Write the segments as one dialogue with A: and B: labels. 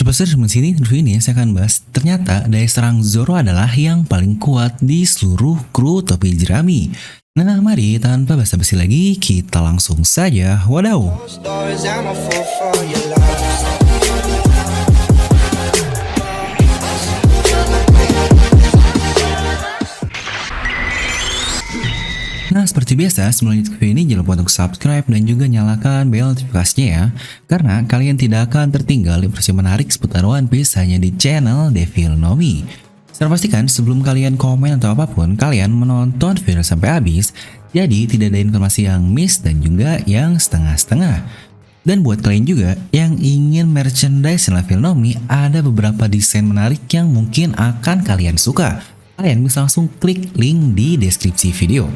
A: Sobat di sini review ini saya akan bahas ternyata daya serang Zoro adalah yang paling kuat di seluruh kru topi jerami. Nah, mari tanpa basa-basi lagi kita langsung saja wadaw. Nah, seperti biasa, sebelum lanjut ke video ini jangan lupa untuk subscribe dan juga nyalakan bel notifikasinya ya. Karena kalian tidak akan tertinggal informasi menarik seputar One Piece hanya di channel Devil Nomi. Saya pastikan sebelum kalian komen atau apapun, kalian menonton video sampai habis. Jadi tidak ada informasi yang miss dan juga yang setengah-setengah. Dan buat kalian juga yang ingin merchandise Devil Nomi, ada beberapa desain menarik yang mungkin akan kalian suka. Kalian bisa langsung klik link di deskripsi video.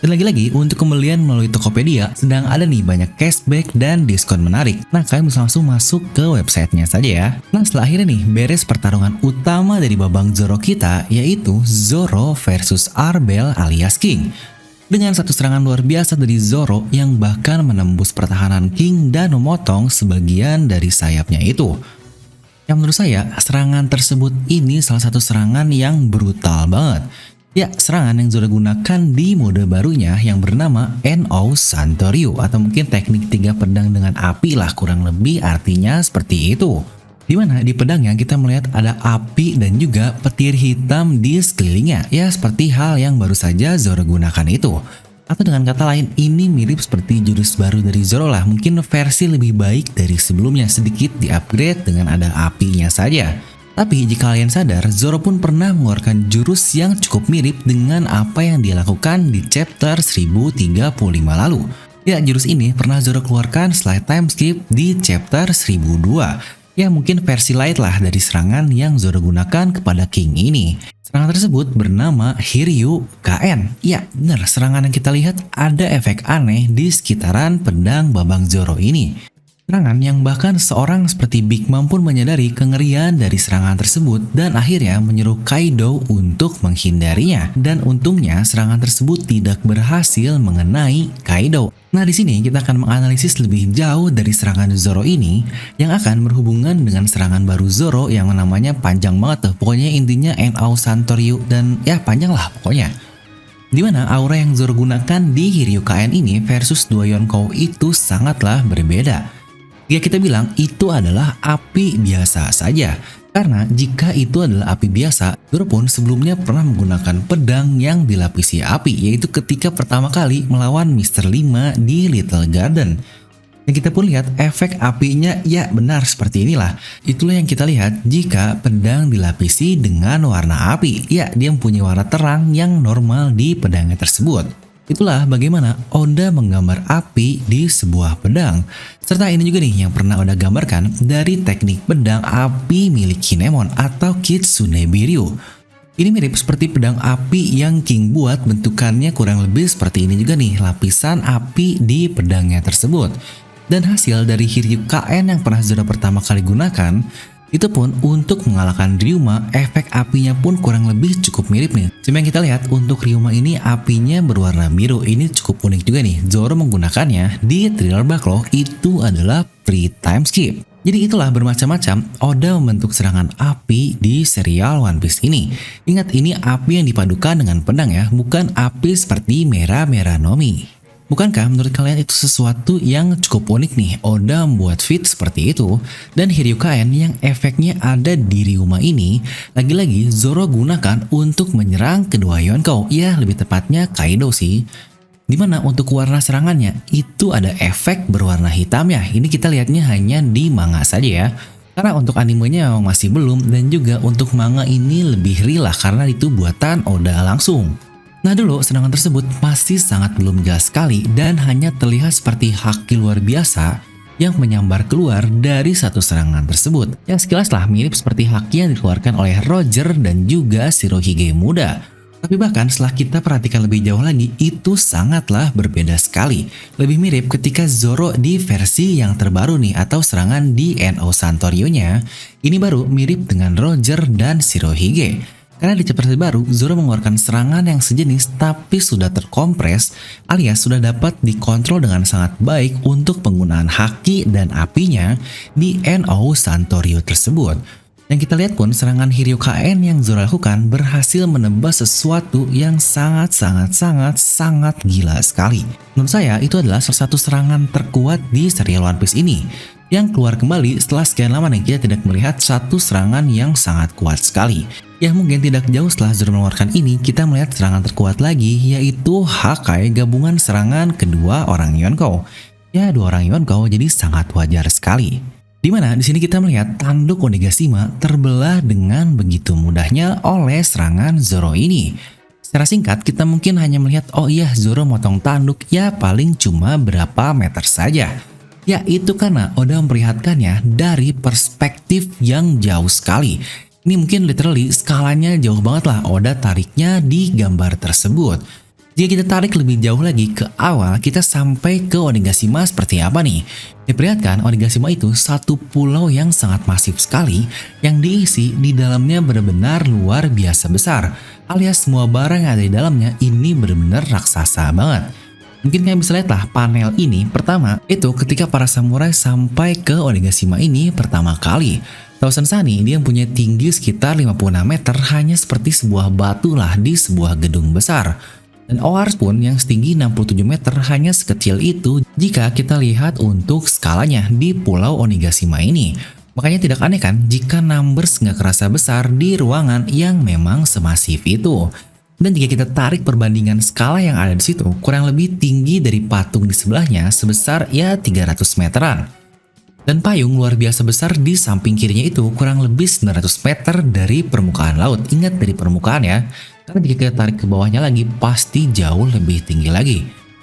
A: Dan lagi-lagi untuk pembelian melalui Tokopedia sedang ada nih banyak cashback dan diskon menarik. Nah, kalian bisa langsung masuk ke websitenya saja ya. Nah, setelah akhirnya nih beres pertarungan utama dari babang Zoro kita, yaitu Zoro versus Arbel alias King. Dengan satu serangan luar biasa dari Zoro yang bahkan menembus pertahanan King dan memotong sebagian dari sayapnya itu. Yang menurut saya, serangan tersebut ini salah satu serangan yang brutal banget. Ya, serangan yang Zoro gunakan di mode barunya yang bernama NO Santoryu atau mungkin teknik 3 pedang dengan api lah, kurang lebih artinya seperti itu. Dimana di pedangnya kita melihat ada api dan juga petir hitam di sekelilingnya, ya seperti hal yang baru saja Zoro gunakan itu. Atau dengan kata lain, ini mirip seperti jurus baru dari Zoro lah, mungkin versi lebih baik dari sebelumnya, sedikit di-upgrade dengan ada apinya saja. Tapi jika kalian sadar, Zoro pun pernah mengeluarkan jurus yang cukup mirip dengan apa yang dia lakukan di chapter 1035 lalu. Ya, jurus ini pernah Zoro keluarkan setelah time skip di chapter 1002. Ya, mungkin versi light lah dari serangan yang Zoro gunakan kepada King ini. Serangan tersebut bernama Hiryu KN. Ya, benar, serangan yang kita lihat ada efek aneh di sekitaran pedang babang Zoro ini. Serangan yang bahkan seorang seperti Big Mom pun menyadari kengerian dari serangan tersebut dan akhirnya menyuruh Kaido untuk menghindarinya. Dan untungnya serangan tersebut tidak berhasil mengenai Kaido. Nah, di sini kita akan menganalisis lebih jauh dari serangan Zoro ini yang akan berhubungan dengan serangan baru Zoro yang namanya panjang banget tuh. Pokoknya intinya NO Santoryu dan ya panjang lah pokoknya. Dimana aura yang Zoro gunakan di Hiryu KN ini versus dua Yonkou itu sangatlah berbeda. Jika kita bilang itu adalah api biasa saja, karena jika itu adalah api biasa, Zoro pun sebelumnya pernah menggunakan pedang yang dilapisi api, yaitu ketika pertama kali melawan Mr. 5 di Little Garden. Dan kita pun lihat efek apinya, ya benar seperti inilah. Itulah yang kita lihat jika pedang dilapisi dengan warna api. Ya, dia mempunyai warna terang yang normal di pedangnya tersebut. Itulah bagaimana Oda menggambar api di sebuah pedang. Serta ini juga nih yang pernah Oda gambarkan dari teknik pedang api milik Kinemon atau Kitsune Biryu. Ini mirip seperti pedang api yang King buat, bentukannya kurang lebih seperti ini juga nih, lapisan api di pedangnya tersebut. Dan hasil dari Hiryu KN yang pernah Zoro pertama kali gunakan, itu pun untuk mengalahkan Ryuma, efek apinya pun kurang lebih cukup mirip nih. Cuma yang kita lihat untuk Ryuma ini apinya berwarna biru. Ini cukup unik juga nih. Zoro menggunakannya di Thriller Bark itu adalah free time skip. Jadi itulah bermacam-macam Oda membentuk serangan api di serial One Piece ini. Ingat, ini api yang dipadukan dengan pedang ya, bukan api seperti Mera-Mera Nomi. Bukankah menurut kalian itu sesuatu yang cukup unik nih, Oda membuat feat seperti itu? Dan Hiryu KN yang efeknya ada di Ryuma ini, lagi-lagi Zoro gunakan untuk menyerang kedua Yonkou, ya lebih tepatnya Kaido sih. Dimana untuk warna serangannya, itu ada efek berwarna hitam ya, ini kita lihatnya hanya di manga saja ya. Karena untuk animenya memang masih belum, dan juga untuk manga ini lebih real lah karena itu buatan Oda langsung. Nah dulu serangan tersebut masih sangat belum jelas sekali dan hanya terlihat seperti haki luar biasa yang menyambar keluar dari satu serangan tersebut. Yang sekilas lah mirip seperti haki yang dikeluarkan oleh Roger dan juga Shirohige muda. Tapi bahkan setelah kita perhatikan lebih jauh lagi, itu sangatlah berbeda sekali. Lebih mirip ketika Zoro di versi yang terbaru nih atau serangan di NO Santoryu-nya, ini baru mirip dengan Roger dan Shirohige. Karena di chapter terbaru, Zoro mengeluarkan serangan yang sejenis tapi sudah terkompres alias sudah dapat dikontrol dengan sangat baik untuk penggunaan haki dan apinya di NO Santoryu tersebut. Dan kita lihat pun serangan Hiryukaen yang Zoro lakukan berhasil menembus sesuatu yang sangat gila sekali. Menurut saya itu adalah salah satu serangan terkuat di serial One Piece ini yang keluar kembali setelah sekian lama nih kita tidak melihat satu serangan yang sangat kuat sekali. Ya mungkin tidak jauh setelah Zoro mengeluarkan ini kita melihat serangan terkuat lagi yaitu Hakai gabungan serangan kedua orang Yonkou. Ya dua orang Yonkou jadi sangat wajar sekali. Dimana di sini kita melihat tanduk Onigashima terbelah dengan begitu mudahnya oleh serangan Zoro ini. Secara singkat kita mungkin hanya melihat oh iya Zoro motong tanduk ya paling cuma berapa meter saja. Ya itu karena Oda memperlihatkannya dari perspektif yang jauh sekali. Ini mungkin literally skalanya jauh banget lah Oda tariknya di gambar tersebut. Jika kita tarik lebih jauh lagi ke awal, kita sampai ke Onigashima seperti apa nih? Diperlihatkan Onigashima itu satu pulau yang sangat masif sekali yang diisi di dalamnya benar-benar luar biasa besar. Alias semua barang yang ada di dalamnya ini benar-benar raksasa banget. Mungkin kalian bisa lihat lah panel ini pertama itu ketika para samurai sampai ke Onigashima ini pertama kali. Tahu Sansani dia punya tinggi sekitar 56 meter hanya seperti sebuah batu lah di sebuah gedung besar. Dan Oars pun yang setinggi 67 meter hanya sekecil itu jika kita lihat untuk skalanya di pulau Onigashima ini. Makanya tidak aneh kan jika numbers nggak kerasa besar di ruangan yang memang semasif itu. Dan jika kita tarik perbandingan skala yang ada di situ, kurang lebih tinggi dari patung di sebelahnya sebesar ya 300 meteran. Dan payung luar biasa besar di samping kirinya itu kurang lebih 900 meter dari permukaan laut. Ingat dari permukaan ya, karena jika kita tarik ke bawahnya lagi pasti jauh lebih tinggi lagi.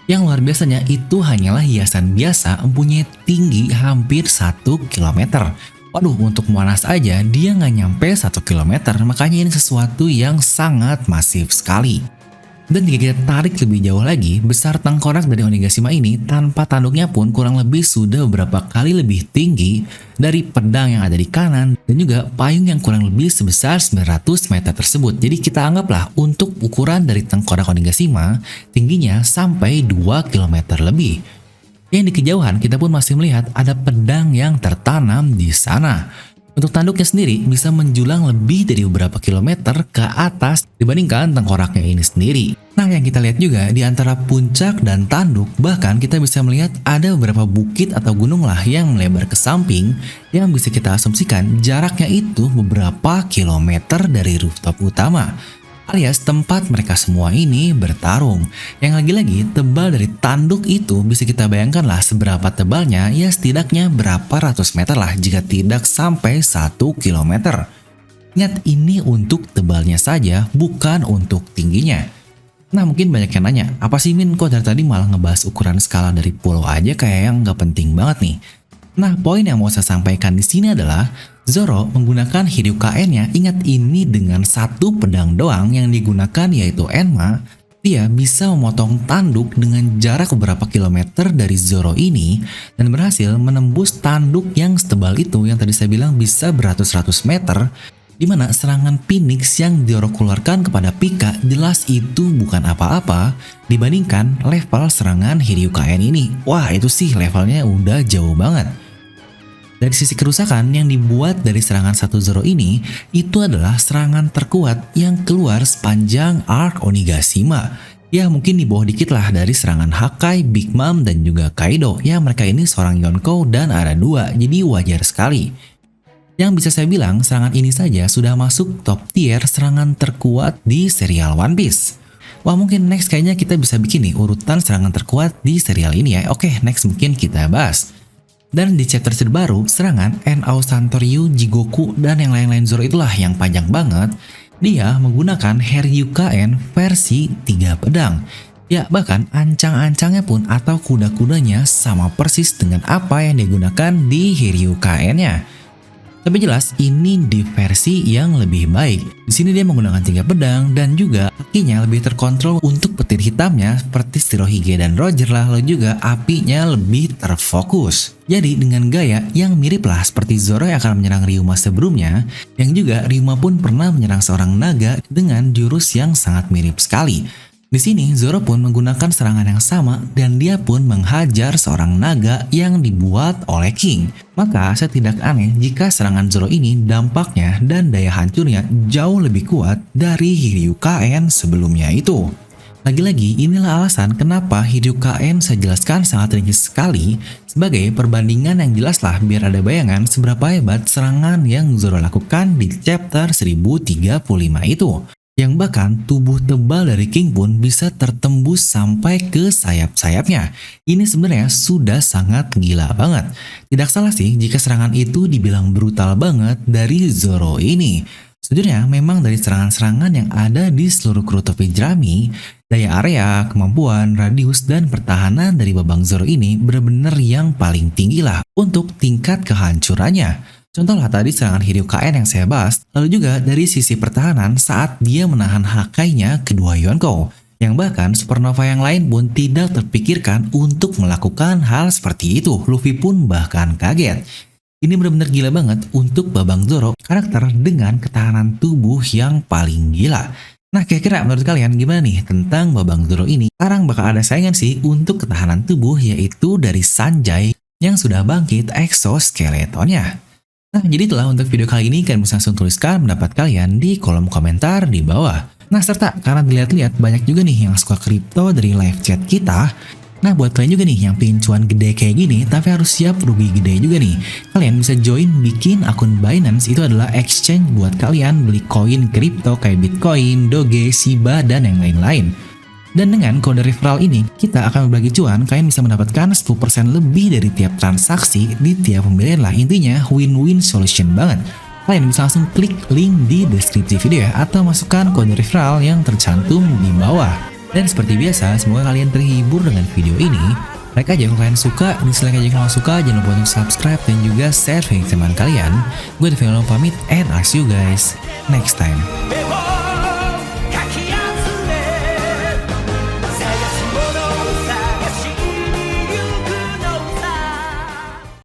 A: Yang luar biasanya itu hanyalah hiasan biasa mempunyai tinggi hampir 1 km. Waduh, untuk Monas aja dia nggak nyampe 1 km, makanya ini sesuatu yang sangat masif sekali. Dan jika kita tarik lebih jauh lagi, besar tengkorak dari Onigashima ini tanpa tanduknya pun kurang lebih sudah beberapa kali lebih tinggi dari pedang yang ada di kanan dan juga payung yang kurang lebih sebesar 900 meter tersebut. Jadi kita anggaplah untuk ukuran dari tengkorak Onigashima tingginya sampai 2 km lebih. Yang di kejauhan kita pun masih melihat ada pedang yang tertanam di sana. Untuk tanduknya sendiri bisa menjulang lebih dari beberapa kilometer ke atas dibandingkan tengkoraknya ini sendiri. Nah yang kita lihat juga di antara puncak dan tanduk bahkan kita bisa melihat ada beberapa bukit atau gunung lah yang melebar ke samping yang bisa kita asumsikan jaraknya itu beberapa kilometer dari rooftop utama. Alias tempat mereka semua ini bertarung. Yang lagi-lagi tebal dari tanduk itu bisa kita bayangkan lah seberapa tebalnya ya setidaknya berapa ratus meter lah jika tidak sampai 1 km. Ingat ini untuk tebalnya saja bukan untuk tingginya. Nah mungkin banyak yang nanya apa sih Min kok dari tadi malah ngebahas ukuran skala dari pulau aja kayak yang nggak penting banget nih. Nah poin yang mau saya sampaikan di sini adalah Zoro menggunakan Hiryukaen-nya, ingat ini dengan satu pedang doang yang digunakan yaitu Enma, dia bisa memotong tanduk dengan jarak beberapa kilometer dari Zoro ini dan berhasil menembus tanduk yang setebal itu yang tadi saya bilang bisa beratus-ratus meter, di mana serangan Phoenix yang Zoro keluarkan kepada Pika jelas itu bukan apa-apa dibandingkan level serangan Hiryukaen ini. Wah itu sih levelnya udah jauh banget. Dari sisi kerusakan yang dibuat dari serangan satu Zoro ini, itu adalah serangan terkuat yang keluar sepanjang arc Onigashima. Ya mungkin di bawah dikit lah dari serangan Hakai, Big Mom, dan juga Kaido. Ya mereka ini seorang Yonkou dan ada 2, jadi wajar sekali. Yang bisa saya bilang serangan ini saja sudah masuk top tier serangan terkuat di serial One Piece. Wah mungkin next kayaknya kita bisa bikin nih urutan serangan terkuat di serial ini ya. Oke next mungkin kita bahas. Dan di chapter terbaru, serangan NO Santoryu, Jigoku, dan yang lain-lain Zoro itulah yang panjang banget. Dia menggunakan Hiryukaen versi 3 pedang. Ya bahkan ancang-ancangnya pun atau kuda-kudanya sama persis dengan apa yang digunakan di Hiryukaen-nya. Tapi jelas ini di versi yang lebih baik. Di sini dia menggunakan 3 pedang dan juga kakinya lebih terkontrol untuk petir hitamnya seperti Shirohige dan Roger lah, lalu juga apinya lebih terfokus. Jadi dengan gaya yang mirip lah seperti Zoro yang akan menyerang Ryuma sebelumnya, yang juga Ryuma pun pernah menyerang seorang naga dengan jurus yang sangat mirip sekali. Di sini Zoro pun menggunakan serangan yang sama dan dia pun menghajar seorang naga yang dibuat oleh King. Maka saya tidak aneh jika serangan Zoro ini dampaknya dan daya hancurnya jauh lebih kuat dari Hiryukaen sebelumnya itu. Lagi-lagi inilah alasan kenapa Hiryukaen saya jelaskan sangat rinci sekali sebagai perbandingan yang jelas lah biar ada bayangan seberapa hebat serangan yang Zoro lakukan di chapter 1035 itu. Yang bahkan tubuh tebal dari King pun bisa tertembus sampai ke sayap-sayapnya. Ini sebenarnya sudah sangat gila banget. Tidak salah sih jika serangan itu dibilang brutal banget dari Zoro ini. Sejujurnya memang dari serangan-serangan yang ada di seluruh kru topi jerami, daya area, kemampuan, radius, dan pertahanan dari Babang Zoro ini benar-benar yang paling tinggi lah untuk tingkat kehancurannya. Contohlah tadi serangan Hiryukaen yang saya bahas, lalu juga dari sisi pertahanan saat dia menahan Hakai-nya kedua Yonkou, yang bahkan supernova yang lain pun tidak terpikirkan untuk melakukan hal seperti itu. Luffy pun bahkan kaget. Ini benar-benar gila banget untuk Babang Zoro, karakter dengan ketahanan tubuh yang paling gila. Nah, kira-kira menurut kalian gimana nih tentang Babang Zoro ini? Sekarang bakal ada saingan sih untuk ketahanan tubuh, yaitu dari Sanjay yang sudah bangkit exoskeletonnya. Nah, jadi itulah untuk video kali ini. Kalian bisa langsung tuliskan pendapat kalian di kolom komentar di bawah. Nah, serta karena dilihat-lihat banyak juga nih yang suka kripto dari live chat kita. Nah, buat kalian juga nih yang pengen cuan gede kayak gini, tapi harus siap rugi gede juga nih. Kalian bisa join bikin akun Binance, itu adalah exchange buat kalian beli koin kripto kayak Bitcoin, Doge, Shiba, dan yang lain-lain. Dan dengan kode referral ini, kita akan berbagi cuan, kalian bisa mendapatkan 10% lebih dari tiap transaksi di tiap pembelian lah. Intinya win-win solution banget. Kalian bisa langsung klik link di deskripsi video ya, atau masukkan kode referral yang tercantum di bawah. Dan seperti biasa, semoga kalian terhibur dengan video ini. Like aja kalau kalian suka, dislike aja kalau suka, jangan lupa untuk subscribe dan juga share video teman kalian. Gue Devil pamit and I'll see you guys next time.